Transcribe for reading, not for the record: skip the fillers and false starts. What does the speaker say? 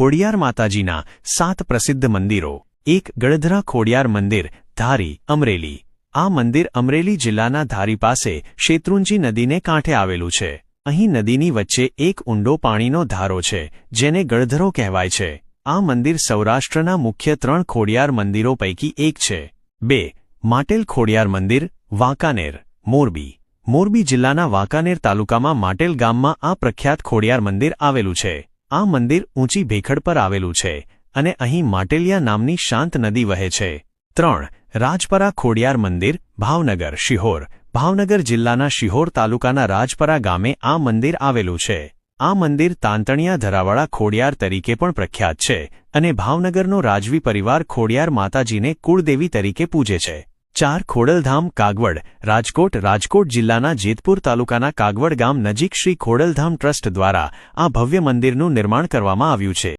ખોડિયાર માતાજીના 7 પ્રસિદ્ધ મંદિરો। 1 ગળધરા ખોડિયાર મંદિર, ધારી, અમરેલી। આ મંદિર અમરેલી જિલ્લાના ધારી પાસે શેત્રુંજી નદીને કાંઠે આવેલું છે। અહીં નદીની વચ્ચે એક ઊંડો પાણીનો ધારો છે, જેને ગળધરો કહેવાય છે। આ મંદિર સૌરાષ્ટ્રના મુખ્ય 3 ખોડિયાર મંદિરો પૈકી એક છે। 2 માટેલ ખોડિયાર મંદિર, વાંકાનેર, મોરબી। મોરબી જિલ્લાના વાંકાનેર તાલુકામાં માટેલ ગામમાં આ પ્રખ્યાત ખોડિયાર મંદિર આવેલું છે। આ મંદિર ઊંચી ભેખડ પર આવેલું છે અને અહીં માટેલિયા નામની શાંત નદી વહે છે। 3 રાજપરા ખોડિયાર મંદિર, ભાવનગર, શિહોર। ભાવનગર જિલ્લાના શિહોર તાલુકાના રાજપરા ગામે આ મંદિર આવેલું છે। આ મંદિર તાંતણિયા ધરાવાળા ખોડિયાર તરીકે પણ પ્રખ્યાત છે અને ભાવનગરનો રાજવી પરિવાર ખોડિયાર માતાજીને કુળદેવી તરીકે પૂજે છે। 4 ખોડલધામ, કાગવડ, રાજકોટ। રાજકોટ જિલ્લાના જેતપુર તાલુકાના કાગવડ ગામ નજીક શ્રી ખોડલધામ ટ્રસ્ટ દ્વારા આ ભવ્ય મંદિરનું નિર્માણ કરવામાં આવ્યું છે।